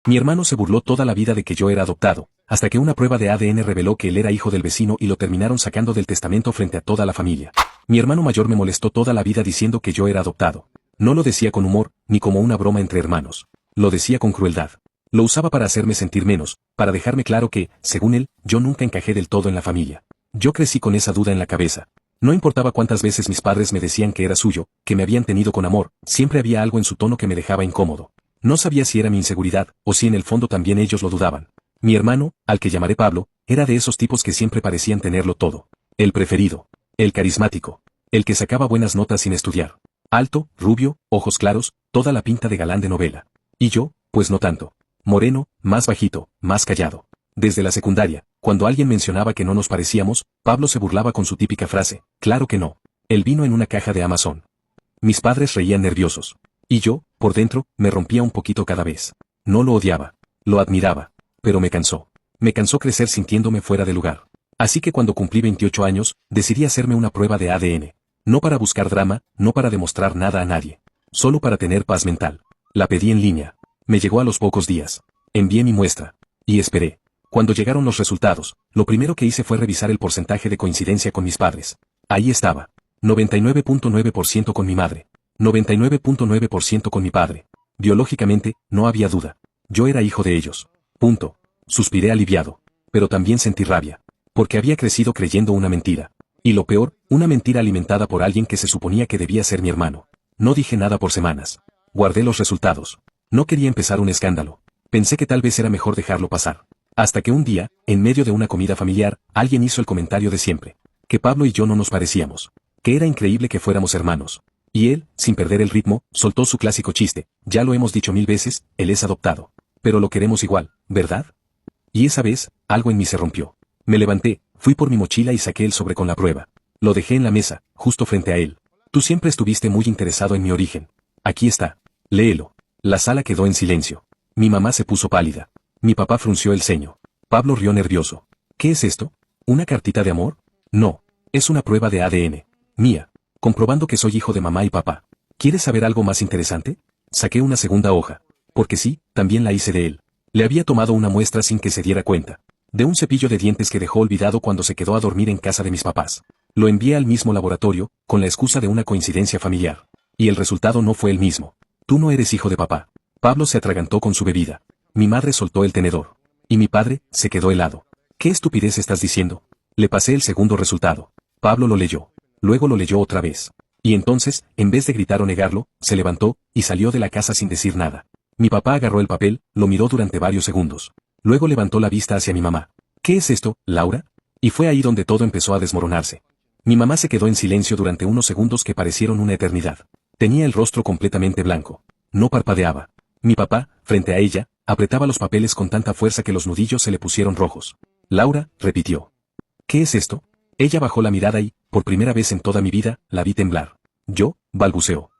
Mi hermano se burló toda la vida de que yo era adoptado, hasta que una prueba de ADN reveló que él era hijo del vecino y lo terminaron sacando del testamento frente a toda la familia. Mi hermano mayor me molestó toda la vida diciendo que yo era adoptado. No lo decía con humor, ni como una broma entre hermanos. Lo decía con crueldad. Lo usaba para hacerme sentir menos, para dejarme claro que, según él, yo nunca encajé del todo en la familia. Yo crecí con esa duda en la cabeza. No importaba cuántas veces mis padres me decían que era suyo, que me habían tenido con amor, siempre había algo en su tono que me dejaba incómodo. No sabía si era mi inseguridad, o si en el fondo también ellos lo dudaban. Mi hermano, al que llamaré Pablo, era de esos tipos que siempre parecían tenerlo todo. El preferido. El carismático. El que sacaba buenas notas sin estudiar. Alto, rubio, ojos claros, toda la pinta de galán de novela. Y yo, pues no tanto. Moreno, más bajito, más callado. Desde la secundaria, cuando alguien mencionaba que no nos parecíamos, Pablo se burlaba con su típica frase, claro que no. Él vino en una caja de Amazon. Mis padres reían nerviosos. Y yo, por dentro, me rompía un poquito cada vez. No lo odiaba. Lo admiraba. Pero me cansó. Me cansó crecer sintiéndome fuera de lugar. Así que cuando cumplí 28 años, decidí hacerme una prueba de ADN. No para buscar drama, no para demostrar nada a nadie. Solo para tener paz mental. La pedí en línea. Me llegó a los pocos días. Envié mi muestra. Y esperé. Cuando llegaron los resultados, lo primero que hice fue revisar el porcentaje de coincidencia con mis padres. Ahí estaba. 99.9% con mi madre. 99.9% con mi padre. Biológicamente, no había duda. Yo era hijo de ellos. Punto. Suspiré aliviado. Pero también sentí rabia. Porque había crecido creyendo una mentira. Y lo peor, una mentira alimentada por alguien que se suponía que debía ser mi hermano. No dije nada por semanas. Guardé los resultados. No quería empezar un escándalo. Pensé que tal vez era mejor dejarlo pasar. Hasta que un día, en medio de una comida familiar, alguien hizo el comentario de siempre. Que Pablo y yo no nos parecíamos. Que era increíble que fuéramos hermanos. Y él, sin perder el ritmo, soltó su clásico chiste, ya lo hemos dicho 1000 veces, él es adoptado. Pero lo queremos igual, ¿verdad? Y esa vez, algo en mí se rompió. Me levanté, fui por mi mochila y saqué el sobre con la prueba. Lo dejé en la mesa, justo frente a él. Tú siempre estuviste muy interesado en mi origen. Aquí está. Léelo. La sala quedó en silencio. Mi mamá se puso pálida. Mi papá frunció el ceño. Pablo rió nervioso. ¿Qué es esto? ¿Una cartita de amor? No. Es una prueba de ADN. Mía. Comprobando que soy hijo de mamá y papá. ¿Quieres saber algo más interesante? Saqué una segunda hoja. Porque sí, también la hice de él. Le había tomado una muestra sin que se diera cuenta. De un cepillo de dientes que dejó olvidado cuando se quedó a dormir en casa de mis papás. Lo envié al mismo laboratorio, con la excusa de una coincidencia familiar. Y el resultado no fue el mismo. Tú no eres hijo de papá. Pablo se atragantó con su bebida. Mi madre soltó el tenedor. Y mi padre, se quedó helado. ¿Qué estupidez estás diciendo? Le pasé el segundo resultado. Pablo lo leyó. Luego lo leyó otra vez. Y entonces, en vez de gritar o negarlo, se levantó, y salió de la casa sin decir nada. Mi papá agarró el papel, lo miró durante varios segundos. Luego levantó la vista hacia mi mamá. ¿Qué es esto, Laura? Y fue ahí donde todo empezó a desmoronarse. Mi mamá se quedó en silencio durante unos segundos que parecieron una eternidad. Tenía el rostro completamente blanco. No parpadeaba. Mi papá, frente a ella, apretaba los papeles con tanta fuerza que los nudillos se le pusieron rojos. Laura, repitió. ¿Qué es esto? Ella bajó la mirada y, por primera vez en toda mi vida, la vi temblar. Yo, balbuceó.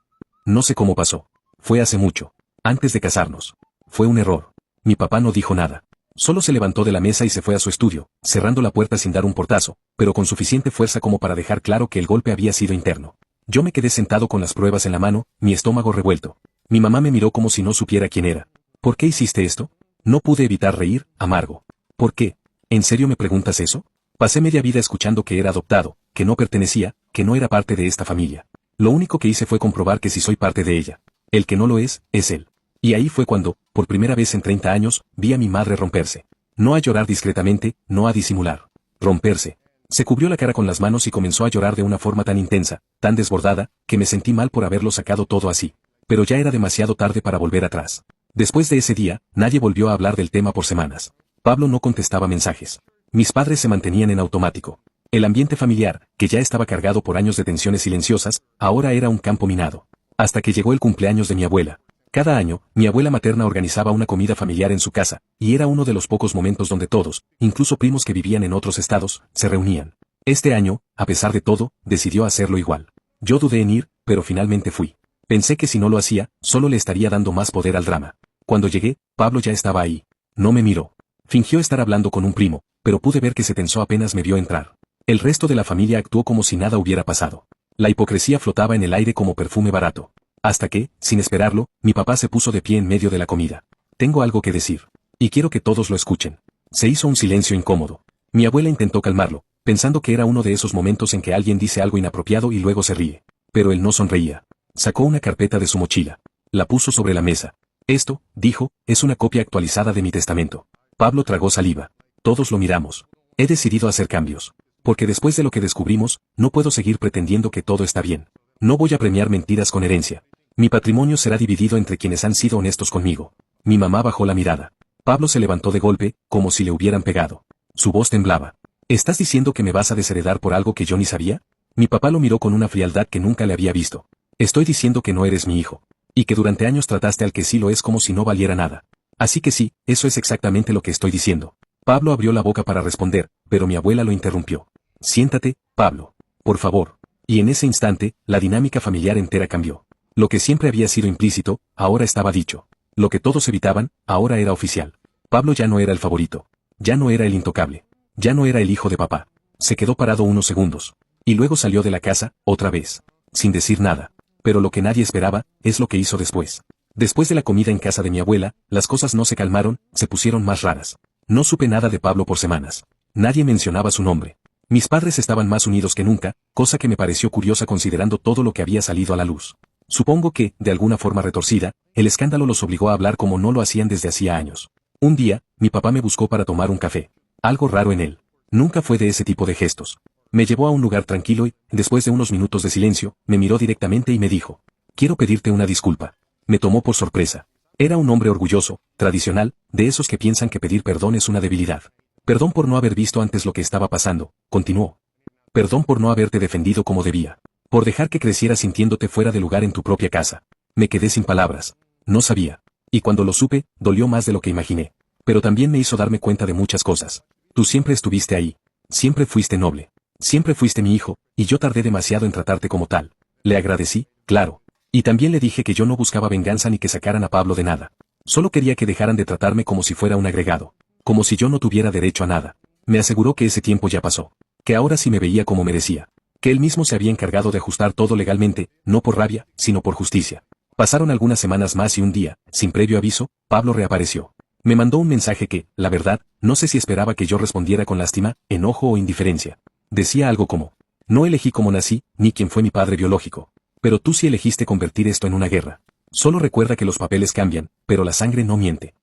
No sé cómo pasó. Fue hace mucho. Antes de casarnos. Fue un error. Mi papá no dijo nada. Solo se levantó de la mesa y se fue a su estudio, cerrando la puerta sin dar un portazo, pero con suficiente fuerza como para dejar claro que el golpe había sido interno. Yo me quedé sentado con las pruebas en la mano, mi estómago revuelto. Mi mamá me miró como si no supiera quién era. ¿Por qué hiciste esto? No pude evitar reír, amargo. ¿Por qué? ¿En serio me preguntas eso? Pasé media vida escuchando que era adoptado, que no pertenecía, que no era parte de esta familia. Lo único que hice fue comprobar que si soy parte de ella. El que no lo es él. Y ahí fue cuando, por primera vez en 30 años, vi a mi madre romperse. No a llorar discretamente, no a disimular. Romperse. Se cubrió la cara con las manos y comenzó a llorar de una forma tan intensa, tan desbordada, que me sentí mal por haberlo sacado todo así. Pero ya era demasiado tarde para volver atrás. Después de ese día, nadie volvió a hablar del tema por semanas. Pablo no contestaba mensajes. Mis padres se mantenían en automático. El ambiente familiar, que ya estaba cargado por años de tensiones silenciosas, ahora era un campo minado. Hasta que llegó el cumpleaños de mi abuela. Cada año, mi abuela materna organizaba una comida familiar en su casa, y era uno de los pocos momentos donde todos, incluso primos que vivían en otros estados, se reunían. Este año, a pesar de todo, decidió hacerlo igual. Yo dudé en ir, pero finalmente fui. Pensé que si no lo hacía, solo le estaría dando más poder al drama. Cuando llegué, Pablo ya estaba ahí. No me miró. Fingió estar hablando con un primo, pero pude ver que se tensó apenas me vio entrar. El resto de la familia actuó como si nada hubiera pasado. La hipocresía flotaba en el aire como perfume barato. Hasta que, sin esperarlo, mi papá se puso de pie en medio de la comida. tengo algo que decir. Y quiero que todos lo escuchen. Se hizo un silencio incómodo. Mi abuela intentó calmarlo, pensando que era uno de esos momentos en que alguien dice algo inapropiado y luego se ríe. Pero él no sonreía. Sacó una carpeta de su mochila. La puso sobre la mesa. Esto, dijo, es una copia actualizada de mi testamento. Pablo tragó saliva. Todos lo miramos. He decidido hacer cambios. Porque después de lo que descubrimos, no puedo seguir pretendiendo que todo está bien. No voy a premiar mentiras con herencia. Mi patrimonio será dividido entre quienes han sido honestos conmigo. Mi mamá bajó la mirada. Pablo se levantó de golpe, como si le hubieran pegado. Su voz temblaba. ¿Estás diciendo que me vas a desheredar por algo que yo ni sabía? Mi papá lo miró con una frialdad que nunca le había visto. Estoy diciendo que no eres mi hijo. Y que durante años trataste al que sí lo es como si no valiera nada. Así que sí, eso es exactamente lo que estoy diciendo. Pablo abrió la boca para responder, pero mi abuela lo interrumpió. Siéntate, Pablo. Por favor. Y en ese instante, la dinámica familiar entera cambió. Lo que siempre había sido implícito, ahora estaba dicho. Lo que todos evitaban, ahora era oficial. Pablo ya no era el favorito. Ya no era el intocable. Ya no era el hijo de papá. Se quedó parado unos segundos. Y luego salió de la casa, otra vez. Sin decir nada. Pero lo que nadie esperaba, es lo que hizo después. Después de la comida en casa de mi abuela, las cosas no se calmaron, se pusieron más raras. No supe nada de Pablo por semanas. Nadie mencionaba su nombre. Mis padres estaban más unidos que nunca, cosa que me pareció curiosa considerando todo lo que había salido a la luz. Supongo que, de alguna forma retorcida, el escándalo los obligó a hablar como no lo hacían desde hacía años. Un día, mi papá me buscó para tomar un café. Algo raro en él. Nunca fue de ese tipo de gestos. Me llevó a un lugar tranquilo y, después de unos minutos de silencio, me miró directamente y me dijo: quiero pedirte una disculpa. Me tomó por sorpresa. Era un hombre orgulloso, tradicional, de esos que piensan que pedir perdón es una debilidad. Perdón por no haber visto antes lo que estaba pasando, continuó. Perdón por no haberte defendido como debía. Por dejar que crecieras sintiéndote fuera de lugar en tu propia casa. Me quedé sin palabras. No sabía. Y cuando lo supe, dolió más de lo que imaginé. Pero también me hizo darme cuenta de muchas cosas. Tú siempre estuviste ahí. Siempre fuiste noble. Siempre fuiste mi hijo, y yo tardé demasiado en tratarte como tal. Le agradecí, claro. Y también le dije que yo no buscaba venganza ni que sacaran a Pablo de nada. Solo quería que dejaran de tratarme como si fuera un agregado. Como si yo no tuviera derecho a nada. Me aseguró que ese tiempo ya pasó. Que ahora sí me veía como merecía. Que él mismo se había encargado de ajustar todo legalmente, no por rabia, sino por justicia. Pasaron algunas semanas más y un día, sin previo aviso, Pablo reapareció. Me mandó un mensaje que, la verdad, no sé si esperaba que yo respondiera con lástima, enojo o indiferencia. Decía algo como: no elegí cómo nací, ni quién fue mi padre biológico. Pero tú sí elegiste convertir esto en una guerra. Solo recuerda que los papeles cambian, pero la sangre no miente.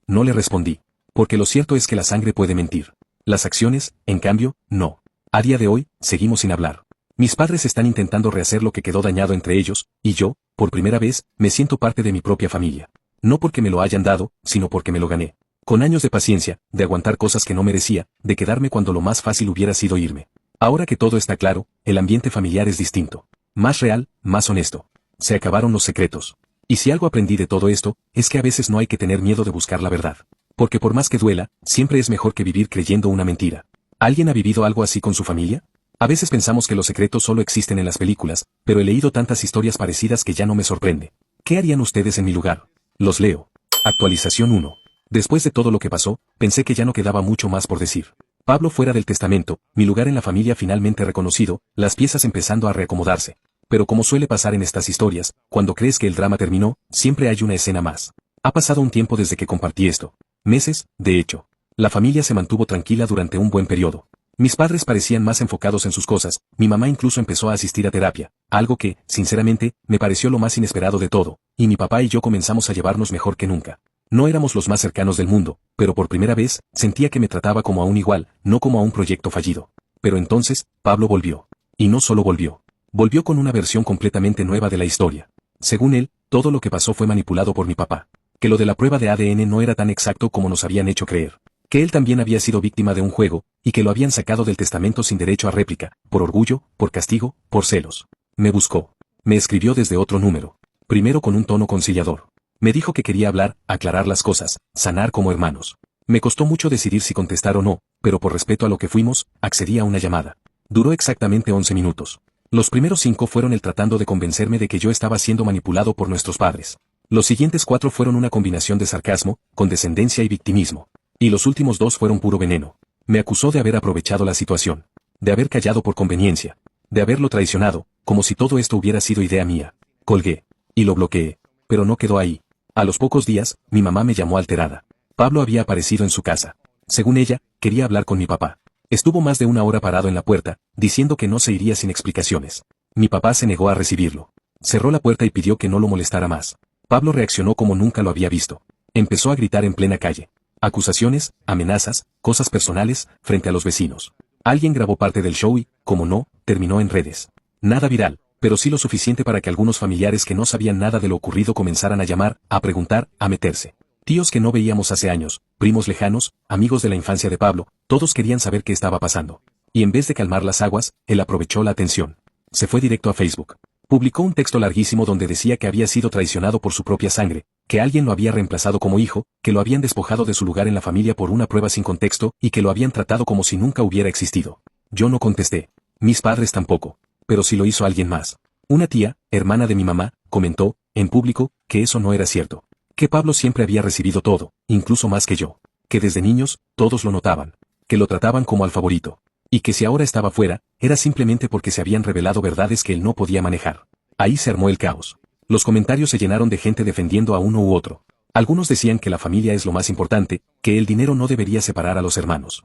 No le respondí. Porque lo cierto es que la sangre puede mentir. Las acciones, en cambio, no. A día de hoy, seguimos sin hablar. Mis padres están intentando rehacer lo que quedó dañado entre ellos, y yo, por primera vez, me siento parte de mi propia familia. No porque me lo hayan dado, sino porque me lo gané. Con años de paciencia, de aguantar cosas que no merecía, de quedarme cuando lo más fácil hubiera sido irme. Ahora que todo está claro, el ambiente familiar es distinto. Más real, más honesto. Se acabaron los secretos. Y si algo aprendí de todo esto, es que a veces no hay que tener miedo de buscar la verdad. Porque por más que duela, siempre es mejor que vivir creyendo una mentira. ¿Alguien ha vivido algo así con su familia? A veces pensamos que los secretos solo existen en las películas, pero he leído tantas historias parecidas que ya no me sorprende. ¿Qué harían ustedes en mi lugar? Los leo. Actualización 1. Después de todo lo que pasó, pensé que ya no quedaba mucho más por decir. Pablo fuera del testamento, mi lugar en la familia finalmente reconocido, las piezas empezando a reacomodarse. Pero como suele pasar en estas historias, cuando crees que el drama terminó, siempre hay una escena más. Ha pasado un tiempo desde que compartí esto. Meses, de hecho. La familia se mantuvo tranquila durante un buen periodo. Mis padres parecían más enfocados en sus cosas, mi mamá incluso empezó a asistir a terapia, algo que, sinceramente, me pareció lo más inesperado de todo, y mi papá y yo comenzamos a llevarnos mejor que nunca. No éramos los más cercanos del mundo, pero por primera vez, sentía que me trataba como a un igual, no como a un proyecto fallido. Pero entonces, Pablo volvió. Y no solo volvió. Volvió con una versión completamente nueva de la historia. Según él, todo lo que pasó fue manipulado por mi papá. Que lo de la prueba de ADN no era tan exacto como nos habían hecho creer. Que él también había sido víctima de un juego, y que lo habían sacado del testamento sin derecho a réplica, por orgullo, por castigo, por celos. Me buscó. Me escribió desde otro número. Primero con un tono conciliador. Me dijo que quería hablar, aclarar las cosas, sanar como hermanos. Me costó mucho decidir si contestar o no, pero por respeto a lo que fuimos, accedí a una llamada. Duró exactamente 11 minutos. Los primeros 5 fueron él tratando de convencerme de que yo estaba siendo manipulado por nuestros padres. Los siguientes 4 fueron una combinación de sarcasmo, condescendencia y victimismo. Y los últimos 2 fueron puro veneno. Me acusó de haber aprovechado la situación. De haber callado por conveniencia. De haberlo traicionado, como si todo esto hubiera sido idea mía. Colgué. Y lo bloqueé. Pero no quedó ahí. A los pocos días, mi mamá me llamó alterada. Pablo había aparecido en su casa. Según ella, quería hablar con mi papá. Estuvo más de una hora parado en la puerta, diciendo que no se iría sin explicaciones. Mi papá se negó a recibirlo. Cerró la puerta y pidió que no lo molestara más. Pablo reaccionó como nunca lo había visto. Empezó a gritar en plena calle. Acusaciones, amenazas, cosas personales, frente a los vecinos. Alguien grabó parte del show y, como no, terminó en redes. Nada viral, pero sí lo suficiente para que algunos familiares que no sabían nada de lo ocurrido comenzaran a llamar, a preguntar, a meterse. Tíos que no veíamos hace años, primos lejanos, amigos de la infancia de Pablo, todos querían saber qué estaba pasando. Y en vez de calmar las aguas, él aprovechó la atención. Se fue directo a Facebook. Publicó un texto larguísimo donde decía que había sido traicionado por su propia sangre, que alguien lo había reemplazado como hijo, que lo habían despojado de su lugar en la familia por una prueba sin contexto y que lo habían tratado como si nunca hubiera existido. Yo no contesté. Mis padres tampoco. Pero sí lo hizo alguien más. Una tía, hermana de mi mamá, comentó, en público, que eso no era cierto. Que Pablo siempre había recibido todo, incluso más que yo. Que desde niños, todos lo notaban. Que lo trataban como al favorito. Y que si ahora estaba fuera, era simplemente porque se habían revelado verdades que él no podía manejar. Ahí se armó el caos. Los comentarios se llenaron de gente defendiendo a uno u otro. Algunos decían que la familia es lo más importante, que el dinero no debería separar a los hermanos.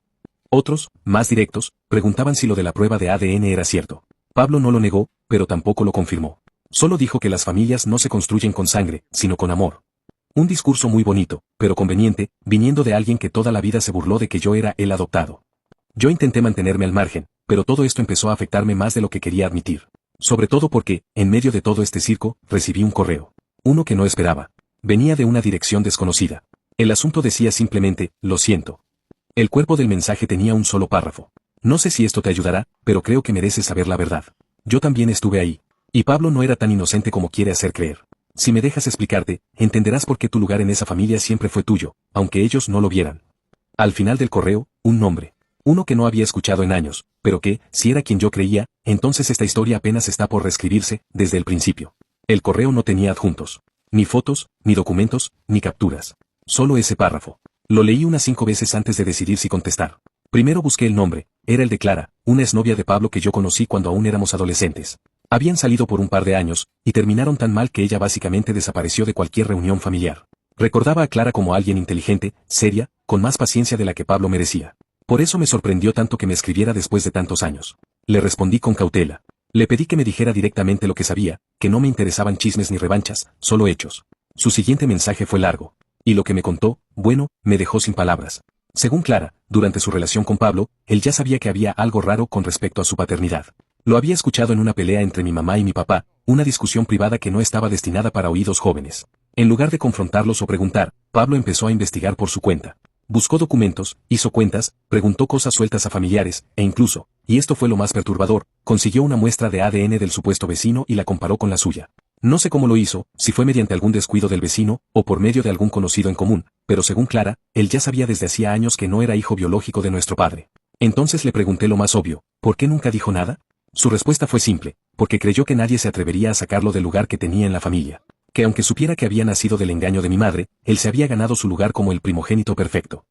Otros, más directos, preguntaban si lo de la prueba de ADN era cierto. Pablo no lo negó, pero tampoco lo confirmó. Solo dijo que las familias no se construyen con sangre, sino con amor. Un discurso muy bonito, pero conveniente, viniendo de alguien que toda la vida se burló de que yo era el adoptado. Yo intenté mantenerme al margen, pero todo esto empezó a afectarme más de lo que quería admitir. Sobre todo porque, en medio de todo este circo, recibí un correo. Uno que no esperaba. Venía de una dirección desconocida. El asunto decía simplemente, lo siento. El cuerpo del mensaje tenía un solo párrafo. No sé si esto te ayudará, pero creo que mereces saber la verdad. Yo también estuve ahí. Y Pablo no era tan inocente como quiere hacer creer. Si me dejas explicarte, entenderás por qué tu lugar en esa familia siempre fue tuyo, aunque ellos no lo vieran. Al final del correo, un nombre. Uno que no había escuchado en años, pero que, si era quien yo creía, entonces esta historia apenas está por reescribirse, desde el principio. El correo no tenía adjuntos. Ni fotos, ni documentos, ni capturas. Solo ese párrafo. Lo leí unas 5 veces antes de decidir si contestar. Primero busqué el nombre, era el de Clara, una exnovia de Pablo que yo conocí cuando aún éramos adolescentes. Habían salido por un par de años, y terminaron tan mal que ella básicamente desapareció de cualquier reunión familiar. Recordaba a Clara como alguien inteligente, seria, con más paciencia de la que Pablo merecía. Por eso me sorprendió tanto que me escribiera después de tantos años. Le respondí con cautela. Le pedí que me dijera directamente lo que sabía, que no me interesaban chismes ni revanchas, solo hechos. Su siguiente mensaje fue largo. Y lo que me contó, bueno, me dejó sin palabras. Según Clara, durante su relación con Pablo, él ya sabía que había algo raro con respecto a su paternidad. Lo había escuchado en una pelea entre mi mamá y mi papá, una discusión privada que no estaba destinada para oídos jóvenes. En lugar de confrontarlos o preguntar, Pablo empezó a investigar por su cuenta. Buscó documentos, hizo cuentas, preguntó cosas sueltas a familiares, e incluso, y esto fue lo más perturbador, consiguió una muestra de ADN del supuesto vecino y la comparó con la suya. No sé cómo lo hizo, si fue mediante algún descuido del vecino, o por medio de algún conocido en común, pero según Clara, él ya sabía desde hacía años que no era hijo biológico de nuestro padre. Entonces le pregunté lo más obvio, ¿por qué nunca dijo nada? Su respuesta fue simple, porque creyó que nadie se atrevería a sacarlo del lugar que tenía en la familia. Que aunque supiera que había nacido del engaño de mi madre, él se había ganado su lugar como el primogénito perfecto.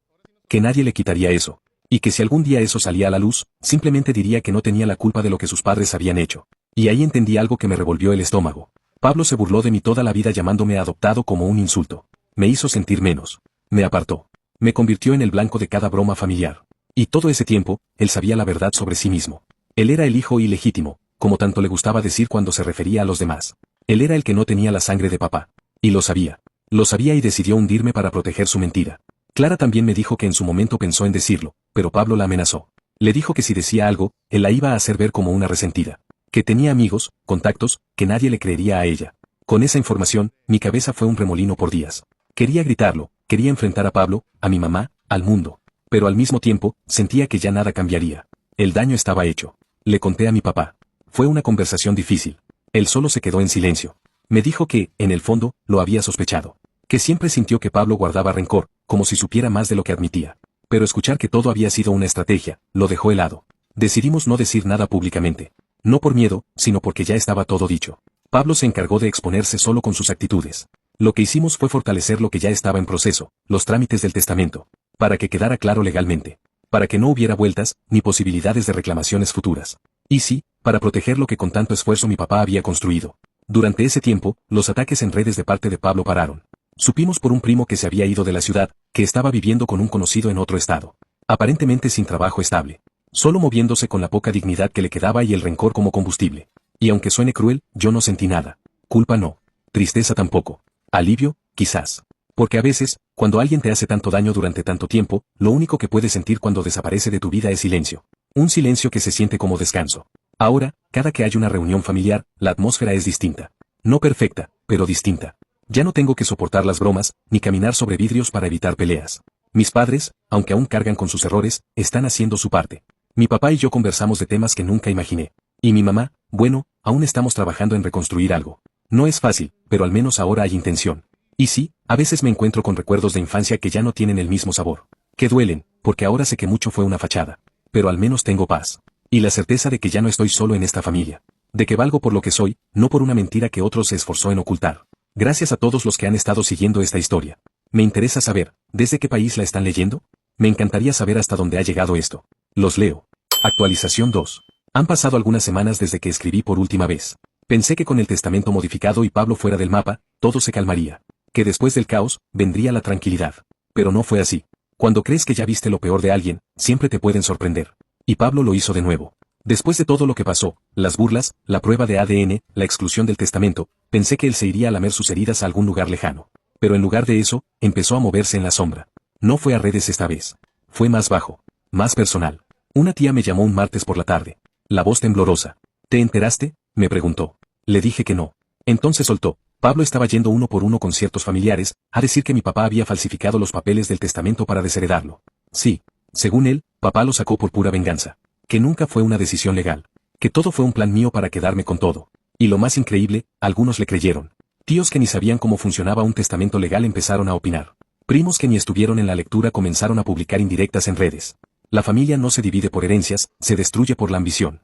Que nadie le quitaría eso. Y que si algún día eso salía a la luz, simplemente diría que no tenía la culpa de lo que sus padres habían hecho. Y ahí entendí algo que me revolvió el estómago. Pablo se burló de mí toda la vida llamándome adoptado como un insulto. Me hizo sentir menos. Me apartó. Me convirtió en el blanco de cada broma familiar. Y todo ese tiempo, él sabía la verdad sobre sí mismo. Él era el hijo ilegítimo, como tanto le gustaba decir cuando se refería a los demás. Él era el que no tenía la sangre de papá. Y lo sabía. Lo sabía y decidió hundirme para proteger su mentira. Clara también me dijo que en su momento pensó en decirlo, pero Pablo la amenazó. Le dijo que si decía algo, él la iba a hacer ver como una resentida. Que tenía amigos, contactos, que nadie le creería a ella. Con esa información, mi cabeza fue un remolino por días. Quería gritarlo, quería enfrentar a Pablo, a mi mamá, al mundo. Pero al mismo tiempo, sentía que ya nada cambiaría. El daño estaba hecho. Le conté a mi papá. Fue una conversación difícil. Él solo se quedó en silencio. Me dijo que, en el fondo, lo había sospechado. Que siempre sintió que Pablo guardaba rencor, como si supiera más de lo que admitía. Pero escuchar que todo había sido una estrategia, lo dejó helado. Decidimos no decir nada públicamente. No por miedo, sino porque ya estaba todo dicho. Pablo se encargó de exponerse solo con sus actitudes. Lo que hicimos fue fortalecer lo que ya estaba en proceso, los trámites del testamento. Para que quedara claro legalmente. Para que no hubiera vueltas, ni posibilidades de reclamaciones futuras. Y sí, para proteger lo que con tanto esfuerzo mi papá había construido. Durante ese tiempo, los ataques en redes de parte de Pablo pararon. Supimos por un primo que se había ido de la ciudad, que estaba viviendo con un conocido en otro estado. Aparentemente sin trabajo estable. Solo moviéndose con la poca dignidad que le quedaba y el rencor como combustible. Y aunque suene cruel, yo no sentí nada. Culpa no. Tristeza tampoco. Alivio, quizás. Porque a veces, cuando alguien te hace tanto daño durante tanto tiempo, lo único que puedes sentir cuando desaparece de tu vida es silencio. Un silencio que se siente como descanso. Ahora, cada que hay una reunión familiar, la atmósfera es distinta. No perfecta, pero distinta. Ya no tengo que soportar las bromas, ni caminar sobre vidrios para evitar peleas. Mis padres, aunque aún cargan con sus errores, están haciendo su parte. Mi papá y yo conversamos de temas que nunca imaginé. Y mi mamá, bueno, aún estamos trabajando en reconstruir algo. No es fácil, pero al menos ahora hay intención. Y sí, a veces me encuentro con recuerdos de infancia que ya no tienen el mismo sabor. Que duelen, porque ahora sé que mucho fue una fachada. Pero al menos tengo paz. Y la certeza de que ya no estoy solo en esta familia. De que valgo por lo que soy, no por una mentira que otro se esforzó en ocultar. Gracias a todos los que han estado siguiendo esta historia. Me interesa saber, ¿desde qué país la están leyendo? Me encantaría saber hasta dónde ha llegado esto. Los leo. Actualización 2. Han pasado algunas semanas desde que escribí por última vez. Pensé que con el testamento modificado y Pablo fuera del mapa, todo se calmaría. Que después del caos, vendría la tranquilidad. Pero no fue así. Cuando crees que ya viste lo peor de alguien, siempre te pueden sorprender. Y Pablo lo hizo de nuevo. Después de todo lo que pasó, las burlas, la prueba de ADN, la exclusión del testamento, pensé que él se iría a lamer sus heridas a algún lugar lejano. Pero en lugar de eso, empezó a moverse en la sombra. No fue a redes esta vez. Fue más bajo. Más personal. Una tía me llamó un martes por la tarde. La voz temblorosa. ¿Te enteraste?, me preguntó. Le dije que no. Entonces soltó. Pablo estaba yendo uno por uno con ciertos familiares, a decir que mi papá había falsificado los papeles del testamento para desheredarlo. Sí. Según él, papá lo sacó por pura venganza. Que nunca fue una decisión legal. Que todo fue un plan mío para quedarme con todo. Y lo más increíble, algunos le creyeron. Tíos que ni sabían cómo funcionaba un testamento legal empezaron a opinar. Primos que ni estuvieron en la lectura comenzaron a publicar indirectas en redes. La familia no se divide por herencias, se destruye por la ambición.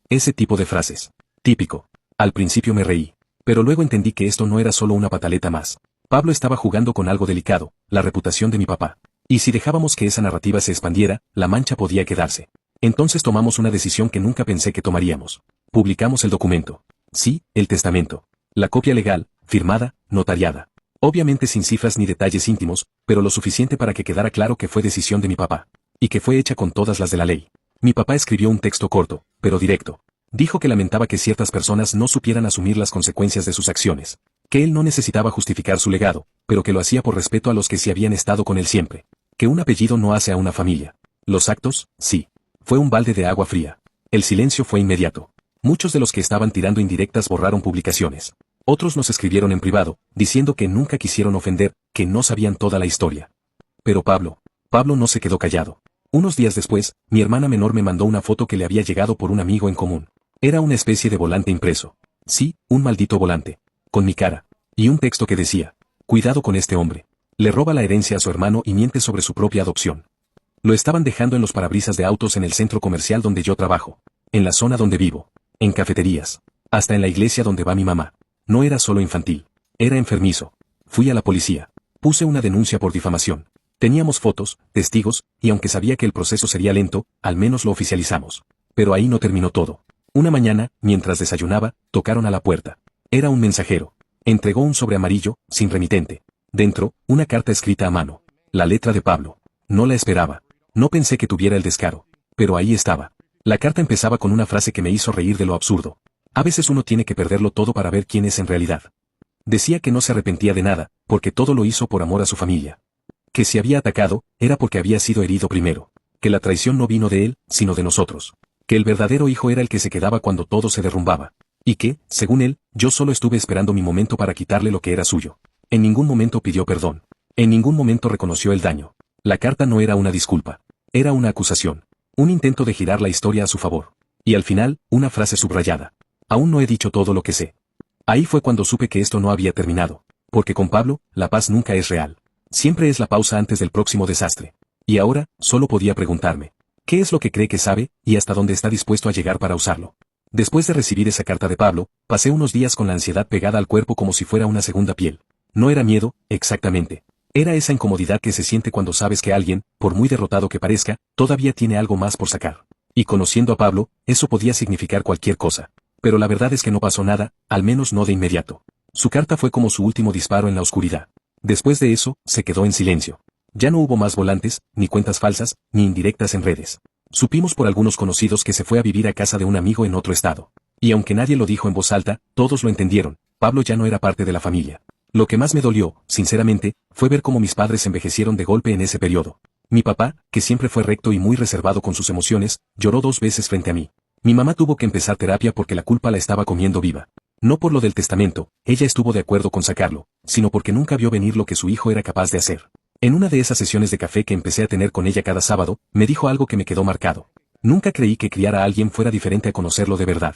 Ese tipo de frases. Típico. Al principio me reí. Pero luego entendí que esto no era solo una pataleta más. Pablo estaba jugando con algo delicado, la reputación de mi papá. Y si dejábamos que esa narrativa se expandiera, la mancha podía quedarse. Entonces tomamos una decisión que nunca pensé que tomaríamos. Publicamos el documento. Sí, el testamento. La copia legal, firmada, notariada. Obviamente sin cifras ni detalles íntimos, pero lo suficiente para que quedara claro que fue decisión de mi papá. Y que fue hecha con todas las de la ley. Mi papá escribió un texto corto, pero directo. Dijo que lamentaba que ciertas personas no supieran asumir las consecuencias de sus acciones. Que él no necesitaba justificar su legado, pero que lo hacía por respeto a los que sí habían estado con él siempre. Que un apellido no hace a una familia. Los actos, sí. Fue un balde de agua fría. El silencio fue inmediato. Muchos de los que estaban tirando indirectas borraron publicaciones. Otros nos escribieron en privado, diciendo que nunca quisieron ofender, que no sabían toda la historia. Pero Pablo no se quedó callado. Unos días después, mi hermana menor me mandó una foto que le había llegado por un amigo en común. Era una especie de volante impreso. Sí, un maldito volante. Con mi cara. Y un texto que decía: cuidado con este hombre. Le roba la herencia a su hermano y miente sobre su propia adopción. Lo estaban dejando en los parabrisas de autos en el centro comercial donde yo trabajo. En la zona donde vivo. En cafeterías. Hasta en la iglesia donde va mi mamá. No era solo infantil. Era enfermizo. Fui a la policía. Puse una denuncia por difamación. Teníamos fotos, testigos, y aunque sabía que el proceso sería lento, al menos lo oficializamos. Pero ahí no terminó todo. Una mañana, mientras desayunaba, tocaron a la puerta. Era un mensajero. Entregó un sobre amarillo, sin remitente. Dentro, una carta escrita a mano. La letra de Pablo. No la esperaba. No pensé que tuviera el descaro. Pero ahí estaba. La carta empezaba con una frase que me hizo reír de lo absurdo. A veces uno tiene que perderlo todo para ver quién es en realidad. Decía que no se arrepentía de nada, porque todo lo hizo por amor a su familia. Que si había atacado, era porque había sido herido primero. Que la traición no vino de él, sino de nosotros. Que el verdadero hijo era el que se quedaba cuando todo se derrumbaba. Y que, según él, yo solo estuve esperando mi momento para quitarle lo que era suyo. En ningún momento pidió perdón. En ningún momento reconoció el daño. La carta no era una disculpa. Era una acusación. Un intento de girar la historia a su favor. Y al final, una frase subrayada. Aún no he dicho todo lo que sé. Ahí fue cuando supe que esto no había terminado. Porque con Pablo, la paz nunca es real. Siempre es la pausa antes del próximo desastre. Y ahora, solo podía preguntarme. ¿Qué es lo que cree que sabe, y hasta dónde está dispuesto a llegar para usarlo? Después de recibir esa carta de Pablo, pasé unos días con la ansiedad pegada al cuerpo como si fuera una segunda piel. No era miedo, exactamente. Era esa incomodidad que se siente cuando sabes que alguien, por muy derrotado que parezca, todavía tiene algo más por sacar. Y conociendo a Pablo, eso podía significar cualquier cosa. Pero la verdad es que no pasó nada, al menos no de inmediato. Su carta fue como su último disparo en la oscuridad. Después de eso, se quedó en silencio. Ya no hubo más volantes, ni cuentas falsas, ni indirectas en redes. Supimos por algunos conocidos que se fue a vivir a casa de un amigo en otro estado. Y aunque nadie lo dijo en voz alta, todos lo entendieron, Pablo ya no era parte de la familia. Lo que más me dolió, sinceramente, fue ver cómo mis padres envejecieron de golpe en ese periodo. Mi papá, que siempre fue recto y muy reservado con sus emociones, lloró 2 veces frente a mí. Mi mamá tuvo que empezar terapia porque la culpa la estaba comiendo viva. No por lo del testamento, ella estuvo de acuerdo con sacarlo, sino porque nunca vio venir lo que su hijo era capaz de hacer. En una de esas sesiones de café que empecé a tener con ella cada sábado, me dijo algo que me quedó marcado. Nunca creí que criar a alguien fuera diferente a conocerlo de verdad.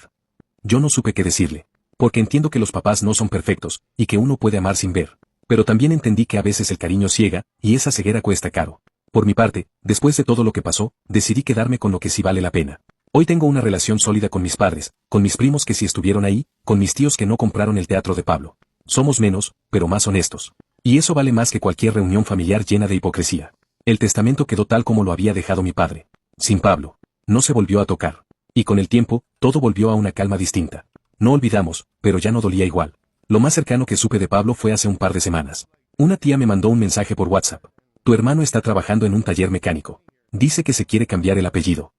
Yo no supe qué decirle. Porque entiendo que los papás no son perfectos, y que uno puede amar sin ver. Pero también entendí que a veces el cariño ciega, y esa ceguera cuesta caro. Por mi parte, después de todo lo que pasó, decidí quedarme con lo que sí vale la pena. Hoy tengo una relación sólida con mis padres, con mis primos que sí estuvieron ahí, con mis tíos que no compraron el teatro de Pablo. Somos menos, pero más honestos. Y eso vale más que cualquier reunión familiar llena de hipocresía. El testamento quedó tal como lo había dejado mi padre. Sin Pablo. No se volvió a tocar. Y con el tiempo, todo volvió a una calma distinta. No olvidamos, pero ya no dolía igual. Lo más cercano que supe de Pablo fue hace un par de semanas. Una tía me mandó un mensaje por WhatsApp. Tu hermano está trabajando en un taller mecánico. Dice que se quiere cambiar el apellido.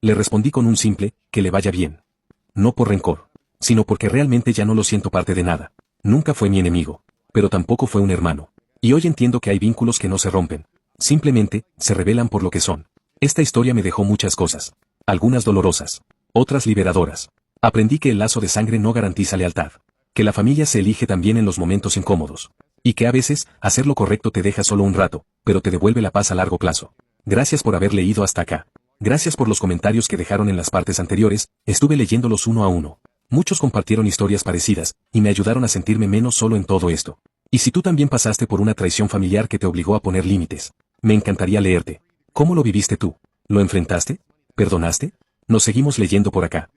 Le respondí con un simple, que le vaya bien. No por rencor, sino porque realmente ya no lo siento parte de nada. Nunca fue mi enemigo, pero tampoco fue un hermano. Y hoy entiendo que hay vínculos que no se rompen. Simplemente, se revelan por lo que son. Esta historia me dejó muchas cosas. Algunas dolorosas. Otras liberadoras. Aprendí que el lazo de sangre no garantiza lealtad. Que la familia se elige también en los momentos incómodos. Y que a veces, hacer lo correcto te deja solo un rato, pero te devuelve la paz a largo plazo. Gracias por haber leído hasta acá. Gracias por los comentarios que dejaron en las partes anteriores, estuve leyéndolos uno a uno. Muchos compartieron historias parecidas, y me ayudaron a sentirme menos solo en todo esto. Y si tú también pasaste por una traición familiar que te obligó a poner límites, me encantaría leerte. ¿Cómo lo viviste tú? ¿Lo enfrentaste? ¿Perdonaste? Nos seguimos leyendo por acá.